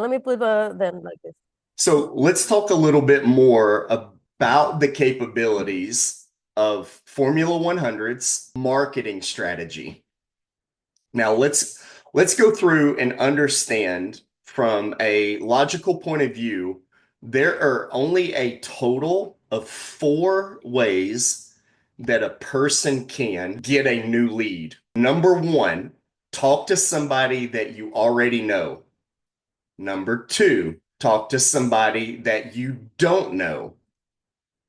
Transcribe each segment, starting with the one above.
Let me put them like this. So let's talk a little bit more about the capabilities of Formula 100's marketing strategy. Now let's go through and understand from a logical point of view, there are only a total of four ways that a person can get a new lead. Number one, talk to somebody that you already know. Number two, talk to somebody that you don't know.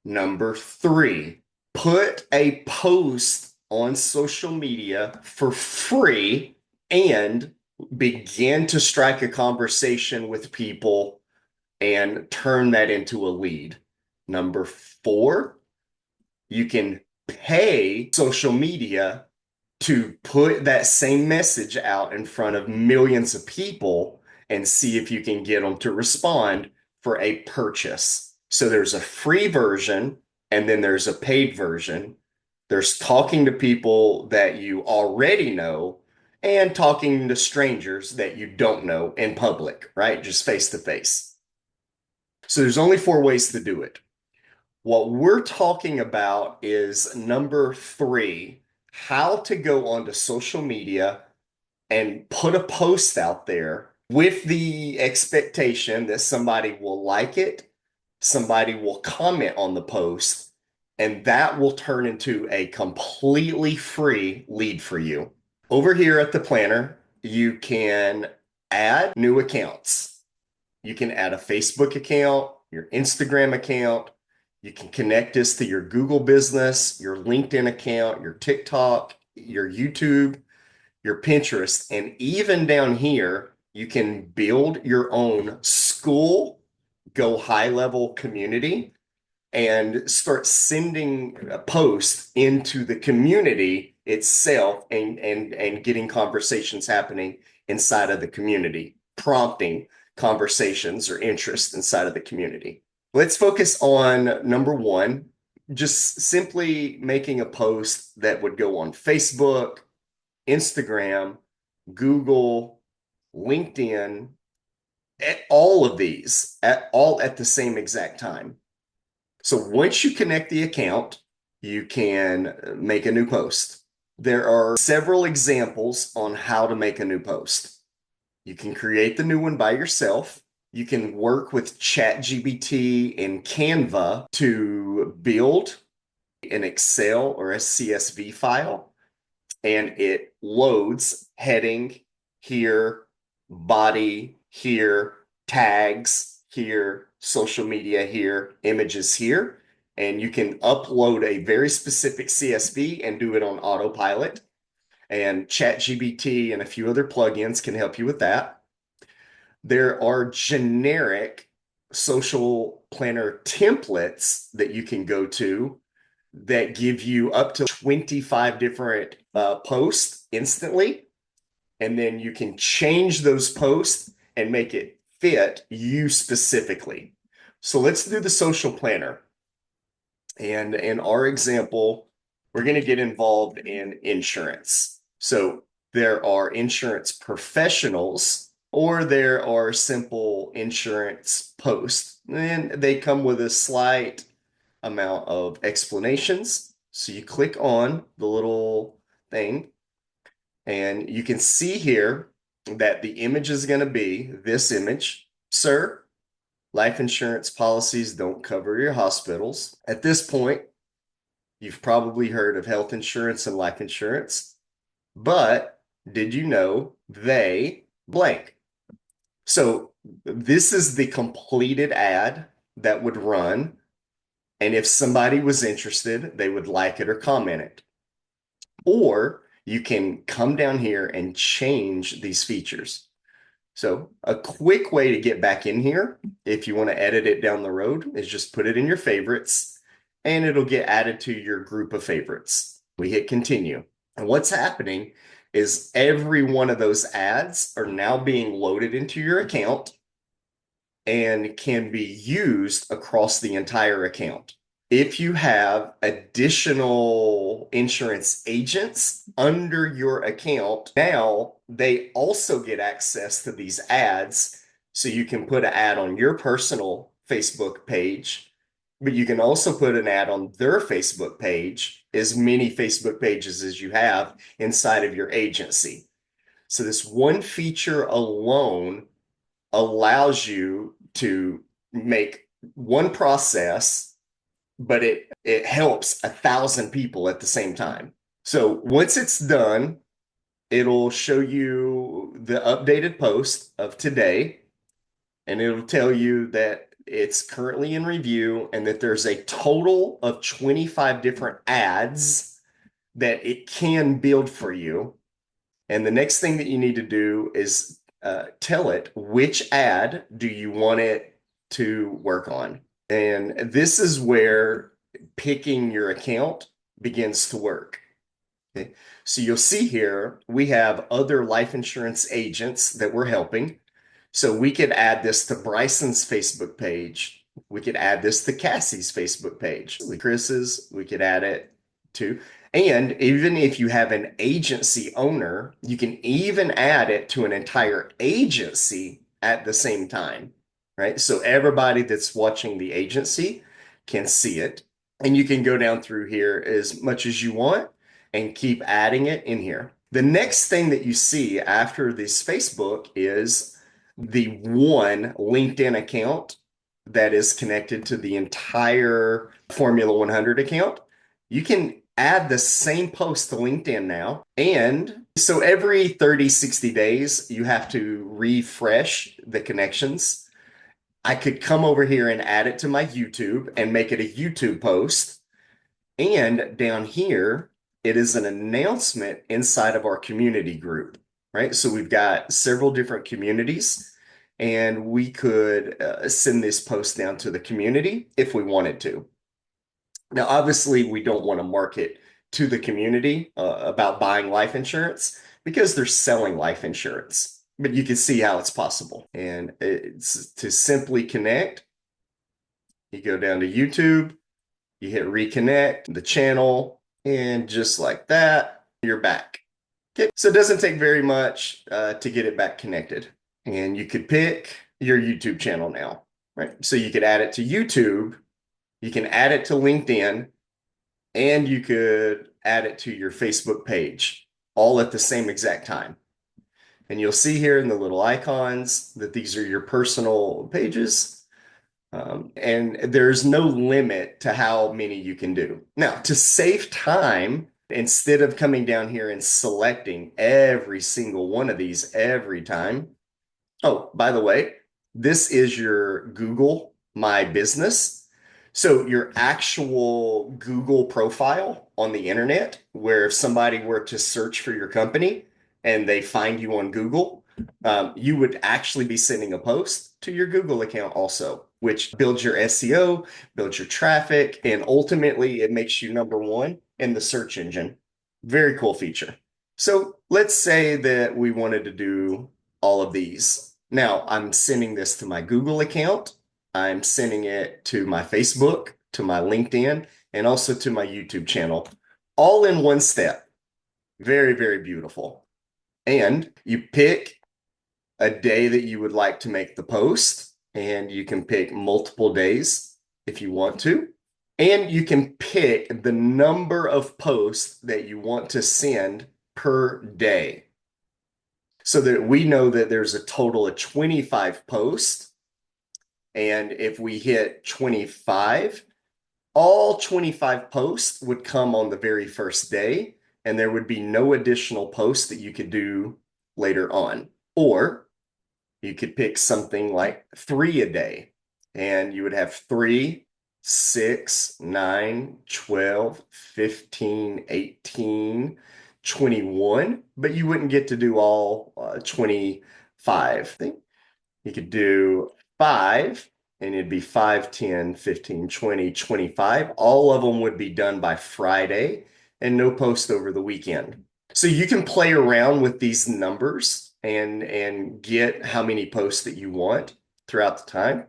Number three, put a post on social media for free and begin to strike a conversation with people and turn that into a lead. Number four, you can pay social media to put that same message out in front of millions of people and see if you can get them to respond for a purchase. So there's a free version and then there's a paid version. There's talking to people that you already know and talking to strangers that you don't know in public, right? Just face to face. So there's only four ways to do it. What we're talking about is number three, how to go onto social media and put a post out there with the expectation that somebody will like it, somebody will comment on the post, and that will turn into a completely free lead for you. Over here at the planner, you can add new accounts. You can add a Facebook account, your Instagram account. You can connect this to your Google business, your LinkedIn account, your TikTok, your YouTube, your Pinterest, and even down here, you can build your own school, go high level community, and start sending posts into the community itself and getting conversations happening inside of the community, prompting conversations or interest inside of the community. Let's focus on number one, just simply making a post that would go on Facebook, Instagram, Google, LinkedIn, all of these at the same exact time. So once you connect the account, you can make a new post. There are several examples on how to make a new post. You can create the new one by yourself. You can work with ChatGPT and Canva to build an Excel or a CSV file, and it loads heading here, body here, tags here, social media here, images here, and you can upload a very specific CSV and do it on autopilot. And ChatGPT and a few other plugins can help you with that. There are generic social planner templates that you can go to that give you up to 25 different posts instantly. And then you can change those posts and make it fit you specifically. So let's do the social planner. And in our example, we're going to get involved in insurance. So there are insurance professionals or there are simple insurance posts, and they come with a slight amount of explanations. So you click on the little thing and you can see here that the image is going to be this image. Sir, life insurance policies don't cover your hospitals. At this point, you've probably heard of health insurance and life insurance, but did you know they blank? So this is the completed ad that would run. And if somebody was interested, they would like it or comment it. Or you can come down here and change these features. So a quick way to get back in here, if you want to edit it down the road, is just put it in your favorites and it'll get added to your group of favorites. We hit continue. And what's happening is every one of those ads are now being loaded into your account and can be used across the entire account. If you have additional insurance agents under your account, now they also get access to these ads So you can put an ad on your personal Facebook page, but you can also put an ad on their Facebook page, as many Facebook pages as you have inside of your agency. So this one feature alone allows you to make one process, but it helps 1,000 people at the same time. So once it's done, it'll show you the updated post of today, and it'll tell you that it's currently in review and that there's a total of 25 different ads that it can build for you. And the next thing that you need to do is tell it which ad do you want it to work on. And this is where picking your account begins to work. Okay. So you'll see here, we have other life insurance agents that we're helping. So we could add this to Bryson's Facebook page. We could add this to Cassie's Facebook page. Chris's, we could add it to. And even if you have an agency owner, you can even add it to an entire agency at the same time, right? So everybody that's watching the agency can see it. And you can go down through here as much as you want and keep adding it in here. The next thing that you see after this Facebook is the one LinkedIn account that is connected to the entire Formula 100 account. You can add the same post to LinkedIn now. And so every 30, 60 days, you have to refresh the connections. I could come over here and add it to my YouTube and make it a YouTube post. And down here, it is an announcement inside of our community group, right? So we've got several different communities, and we could send this post down to the community if we wanted to. Now, obviously, we don't want to market to the community about buying life insurance because they're selling life insurance, but you can see how it's possible. And it's to simply connect. You go down to YouTube, you hit reconnect the channel, and just like that, you're back. Okay, so it doesn't take very much to get it back connected. And you could pick your YouTube channel now, right? So you could add it to YouTube, you can add it to LinkedIn, and you could add it to your Facebook page all at the same exact time. And you'll see here in the little icons that these are your personal pages. And there's no limit to how many you can do. Now, to save time, instead of coming down here and selecting every single one of these every time. Oh, by the way, this is your Google My Business. So your actual Google profile on the internet, where if somebody were to search for your company and they find you on Google, you would actually be sending a post to your Google account also, which builds your SEO, builds your traffic, and ultimately it makes you number one in the search engine. Very cool feature. So let's say that we wanted to do all of these. Now I'm sending this to my Google account. I'm sending it to my Facebook, to my LinkedIn, and also to my YouTube channel, all in one step. Very, very beautiful. And you pick a day that you would like to make the post, and you can pick multiple days if you want to. And you can pick the number of posts that you want to send per day, so that we know that there's a total of 25 posts. And if we hit 25, all 25 posts would come on the very first day, and there would be no additional posts that you could do later on. Or you could pick something like 3 a day, and you would have 3, 6, 9, 12, 15, 18, 21, but you wouldn't get to do all 25. You could do 5, and it'd be 5, 10, 15, 20, 25. All of them would be done by Friday, and no post over the weekend. So you can play around with these numbers and get how many posts that you want throughout the time.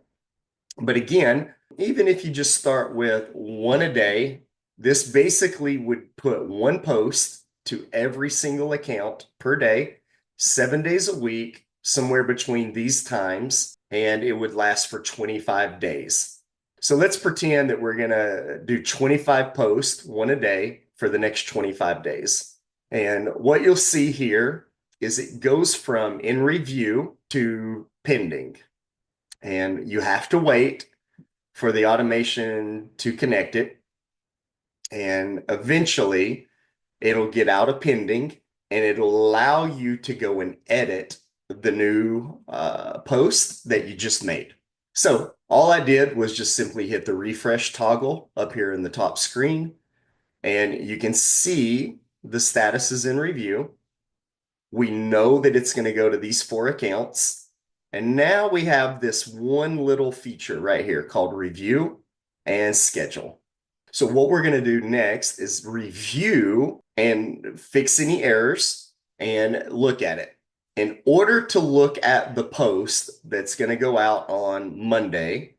But again, even if you just start with 1 a day, this basically would put 1 post to every single account per day, 7 days a week, somewhere between these times, and it would last for 25 days. So let's pretend that we're going to do 25 posts, one a day, for the next 25 days. And what you'll see here is it goes from in review to pending. And you have to wait for the automation to connect it. And eventually it'll get out of pending and it'll allow you to go and edit the new post that you just made. So all I did was just simply hit the refresh toggle up here in the top screen, and you can see the status is in review. We know that it's going to go to these 4 accounts. And now we have this one little feature right here called review and schedule. So what we're going to do next is review and fix any errors and look at it. In order to look at the post that's going to go out on Monday,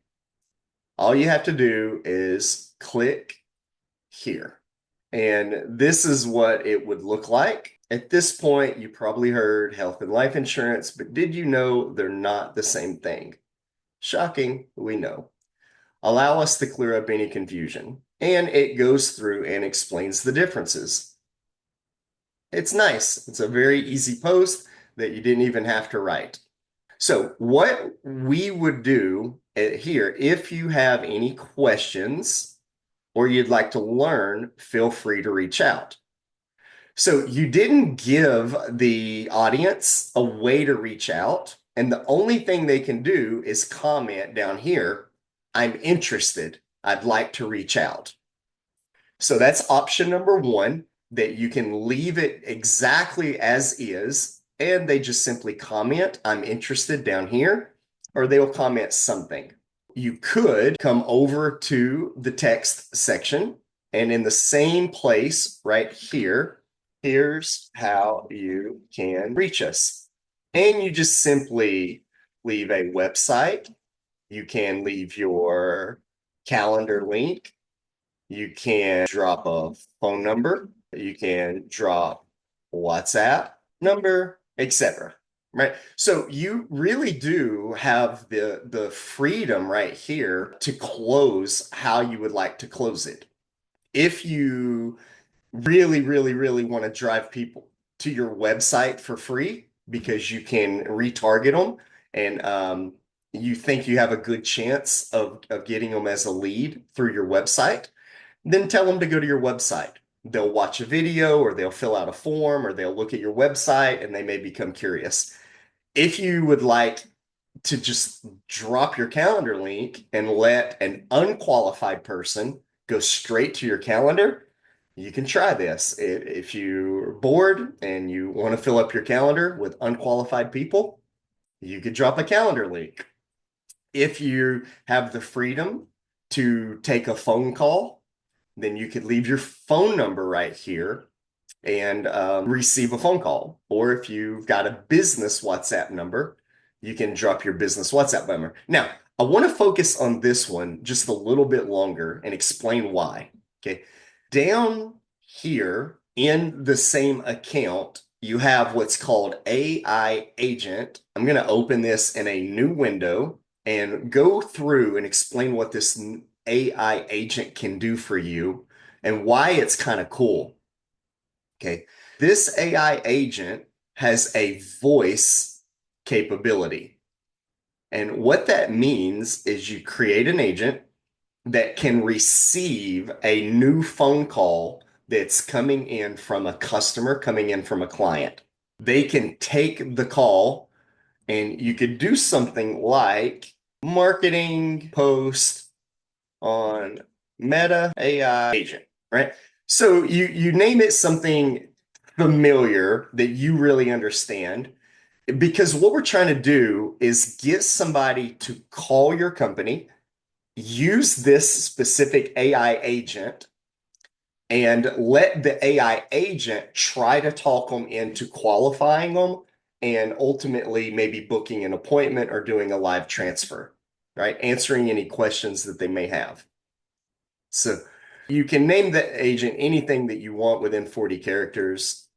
all you have to do is click here. And this is what it would look like. At this point, you probably heard health and life insurance, but did you know they're not the same thing? Shocking, we know. Allow us to clear up any confusion. And it goes through and explains the differences. It's nice. It's a very easy post that you didn't even have to write. So what we would do here, if you have any questions or you'd like to learn, feel free to reach out. So you didn't give the audience a way to reach out, and the only thing they can do is comment down here, I'm interested, I'd like to reach out. So that's option number 1, that you can leave it exactly as is, and they just simply comment, I'm interested down here, or they will comment something. You could come over to the text section, and in the same place right here, here's how you can reach us. And you just simply leave a website. You can leave your calendar link. You can drop a phone number. You can drop WhatsApp number, etc. Right? So you really do have the freedom right here to close how you would like to close it. If you really, really, really want to drive people to your website for free because you can retarget them and you think you have a good chance of getting them as a lead through your website, then tell them to go to your website. They'll watch a video or they'll fill out a form or they'll look at your website and they may become curious. If you would like to just drop your calendar link and let an unqualified person go straight to your calendar, you can try this. If you're bored and you want to fill up your calendar with unqualified people, you could drop a calendar link. If you have the freedom to take a phone call, then you could leave your phone number right here and receive a phone call. Or if you've got a business WhatsApp number, you can drop your business WhatsApp number. Now, I want to focus on this one just a little bit longer and explain why. Okay. Down here in the same account, you have what's called AI agent. I'm going to open this in a new window and go through and explain what this AI agent can do for you and why it's kind of cool. Okay. This AI agent has a voice capability. And what that means is you create an agent that can receive a new phone call that's coming in from a customer, coming in from a client. They can take the call and you could do something like marketing post on Meta AI agent, right? So you name it something familiar that you really understand, because what we're trying to do is get somebody to call your company, use this specific AI agent, and let the AI agent try to talk them into qualifying them and ultimately maybe booking an appointment or doing a live transfer, right? Answering any questions that they may have. So you can name the agent anything that you want within 40 characters.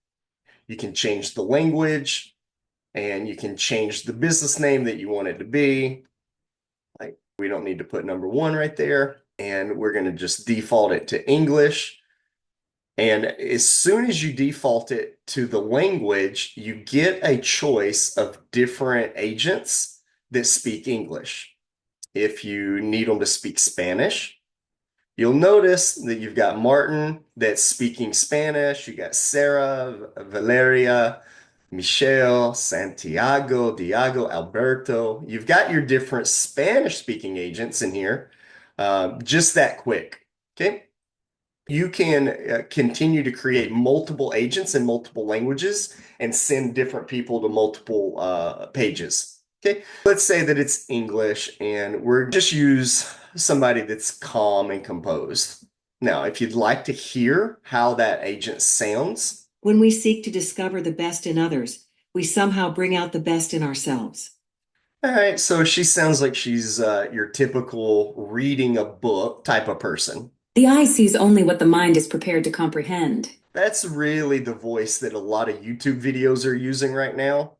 You can change the language and you can change the business name that you want it to be. Like, we don't need to put number one right there, and we're going to just default it to English. And as soon as you default it to the language, you get a choice of different agents that speak English. If you need them to speak Spanish, you'll notice that you've got Martin that's speaking Spanish. You got Sarah, Valeria, Michelle, Santiago, Diego, Alberto. You've got your different Spanish speaking agents in here, just that quick. Okay. You can continue to create multiple agents in multiple languages and send different people to multiple pages. Okay, let's say that it's English and we're just use somebody that's calm and composed. Now, if you'd like to hear how that agent sounds, when we seek to discover the best in others, we somehow bring out the best in ourselves. all right, so she sounds like she's your typical reading a book type of person. The eye sees only what the mind is prepared to comprehend. That's really the voice that a lot of YouTube videos are using right now.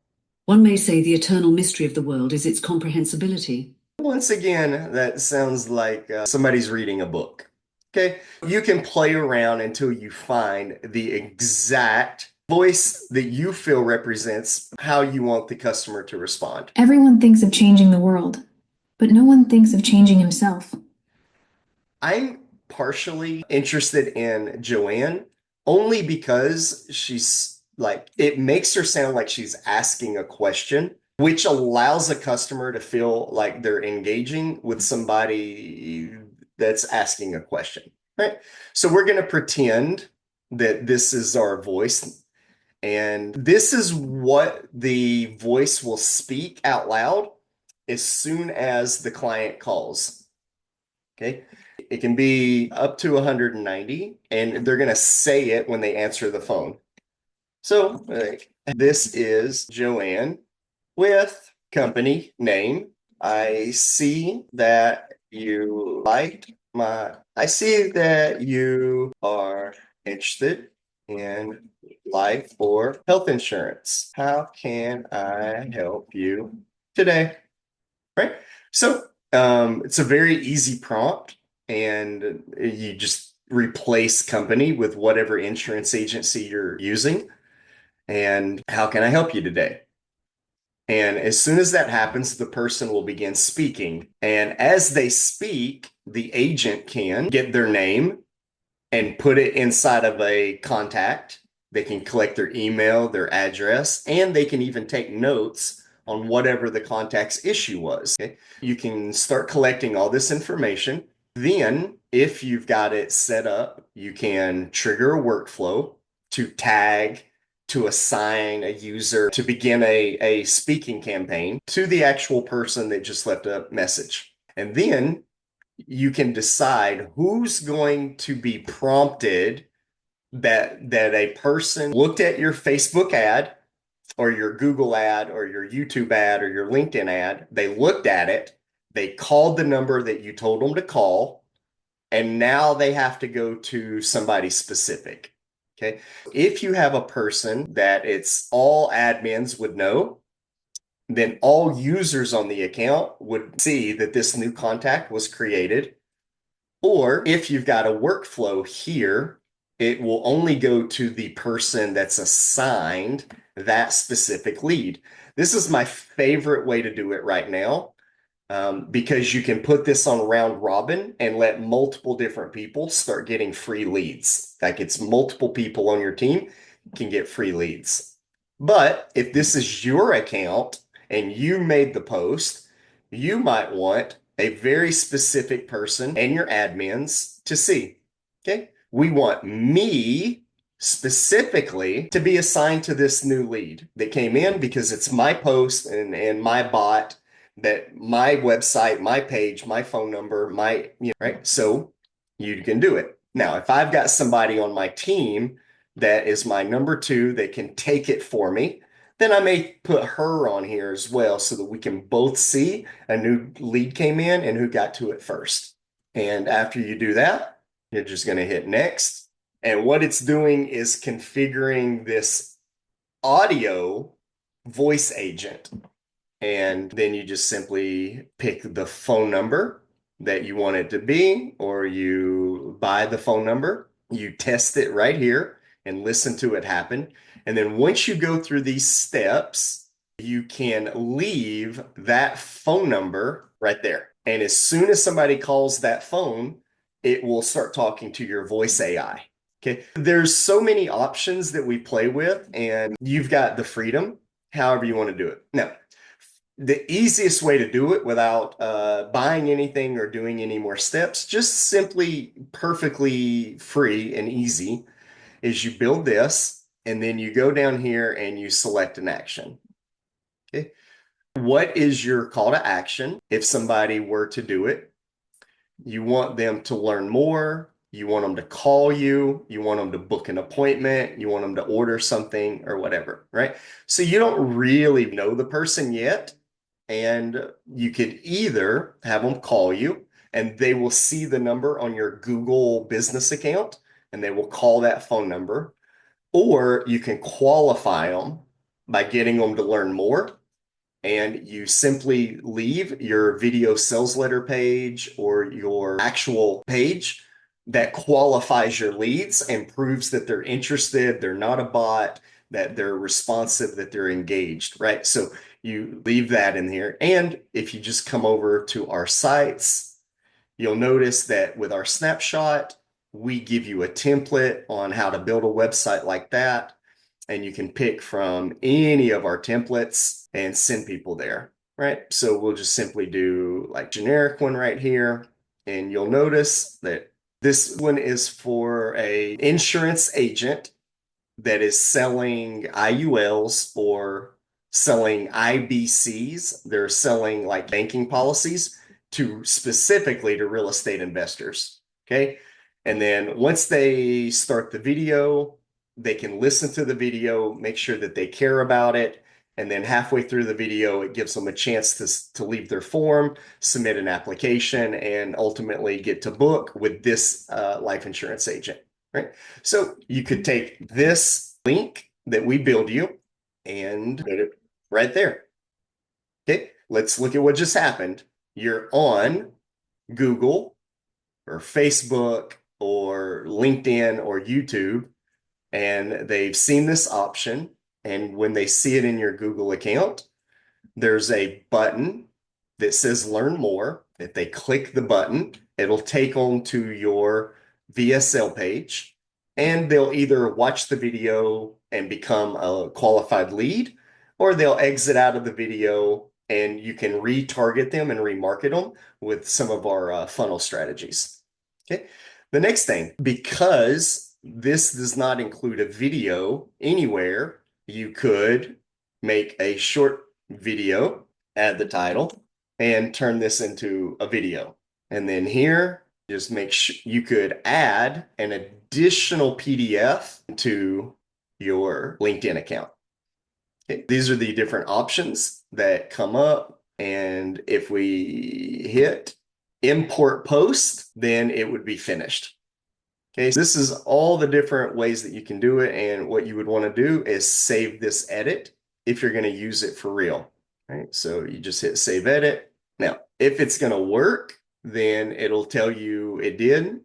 One may say the eternal mystery of the world is its comprehensibility. Once again, that sounds like somebody's reading a book. Okay, you can play around until you find the exact voice that you feel represents how you want the customer to respond. Everyone thinks of changing the world, but no one thinks of changing himself. I'm partially interested in Joanne only because she's like, it makes her sound like she's asking a question, which allows a customer to feel like they're engaging with somebody that's asking a question, right? So we're going to pretend that this is our voice, and this is what the voice will speak out loud as soon as the client calls. Okay. It can be up to 190, and they're going to say it when they answer the phone. So this is Joanne with company name. I see that you I see that you are interested in life or health insurance. How can I help you today? Right. So it's a very easy prompt, and you just replace company with whatever insurance agency you're using. And how can I help you today? And as soon as that happens, the person will begin speaking. And as they speak, the agent can get their name and put it inside of a contact. They can collect their email, their address, and they can even take notes on whatever the contact's issue was. Okay? You can start collecting all this information. Then, if you've got it set up, you can trigger a workflow to tag, to assign a user to begin a speaking campaign to the actual person that just left a message. And then you can decide who's going to be prompted that a person looked at your Facebook ad or your Google ad or your YouTube ad or your LinkedIn ad. They looked at it, they called the number that you told them to call, and now they have to go to somebody specific. Okay. If you have a person that it's all admins would know, then all users on the account would see that this new contact was created. Or if you've got a workflow here, it will only go to the person that's assigned that specific lead. This is my favorite way to do it right now, because you can put this on round robin and let multiple different people start getting free leads. Like, it's multiple people on your team can get free leads. But if this is your account and you made the post, you might want a very specific person and your admins to see. Okay. We want me specifically to be assigned to this new lead that came in because it's my post and my bot, that my website, my page, my phone number, right? So you can do it. Now, if I've got somebody on my team that is my number two that can take it for me, then I may put her on here as well so that we can both see a new lead came in and who got to it first. And after you do that, you're just going to hit next. And what it's doing is configuring this audio voice agent. And then you just simply pick the phone number that you want it to be, or you buy the phone number, you test it right here and listen to it happen. And then once you go through these steps, you can leave that phone number right there. And as soon as somebody calls that phone, it will start talking to your voice AI. Okay. There's so many options that we play with, and you've got the freedom, however you want to do it. Now, the easiest way to do it without buying anything or doing any more steps, just simply perfectly free and easy, is you build this and then you go down here and you select an action. Okay. What is your call to action if somebody were to do it? You want them to learn more. You want them to call you. You want them to book an appointment. You want them to order something or whatever, right? So you don't really know the person yet. And you could either have them call you and they will see the number on your Google business account and they will call that phone number, or you can qualify them by getting them to learn more. And you simply leave your video sales letter page or your actual page that qualifies your leads and proves that they're interested, they're not a bot, that they're responsive, that they're engaged, right? So you leave that in here. And if you just come over to our sites, you'll notice that with our snapshot, we give you a template on how to build a website like that. And you can pick from any of our templates and send people there, right? So we'll just simply do like generic one right here. And you'll notice that this one is for a insurance agent that is selling IULs or selling IBCs. They're selling like banking policies to specifically to real estate investors. Okay. And then once they start the video, they can listen to the video, make sure that they care about it. And then halfway through the video, it gives them a chance to leave their form, submit an application, and ultimately get to book with this life insurance agent, right? So you could take this link that we build you and put it right there. Okay, let's look at what just happened. You're on Google or Facebook or LinkedIn or YouTube, and they've seen this option. And when they see it in your Google account, there's a button that says learn more. If they click the button, it'll take them to your VSL page, and they'll either watch the video and become a qualified lead, or they'll exit out of the video and you can retarget them and remarket them with some of our funnel strategies. Okay. The next thing, because this does not include a video anywhere, you could make a short video, add the title, and turn this into a video. And then here, just make sure you could add an additional PDF to your LinkedIn account. Okay. These are the different options that come up. And if we hit import post, then it would be finished. Okay, so this is all the different ways that you can do it. And what you would want to do is save this edit if you're going to use it for real. Right, so you just hit save edit. Now, if it's going to work, then it'll tell you it did.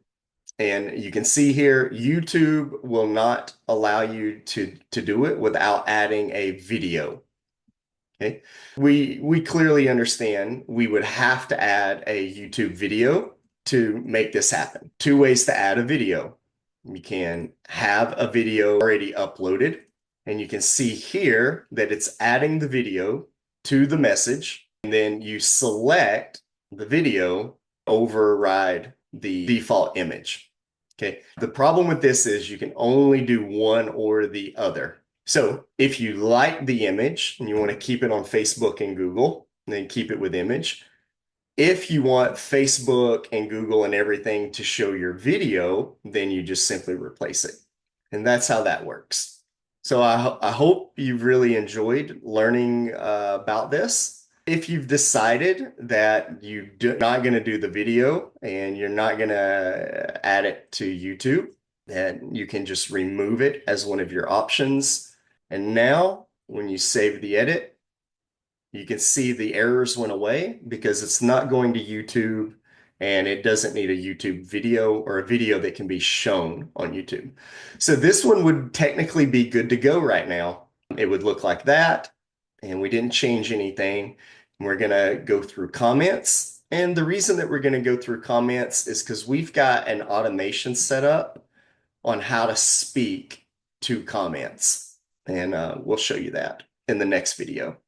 And you can see here, YouTube will not allow you to do it without adding a video. Okay, we clearly understand we would have to add a YouTube video to make this happen. Two ways to add a video. You can have a video already uploaded, and you can see here that it's adding the video to the message, and then you select the video, override the default image. Okay. The problem with this is you can only do one or the other. So if you like the image and you want to keep it on Facebook and Google, then keep it with image. If you want Facebook and Google and everything to show your video, then you just simply replace it. And that's how that works. So I hope you've really enjoyed learning about this. If you've decided that you're not going to do the video and you're not going to add it to YouTube, then you can just remove it as one of your options. And now when you save the edit, you can see the errors went away because it's not going to YouTube and it doesn't need a YouTube video or a video that can be shown on YouTube. So this one would technically be good to go right now. It would look like that, and we didn't change anything. We're gonna go through comments. And the reason that we're gonna go through comments is because we've got an automation set up on how to speak to comments. And we'll show you that in the next video.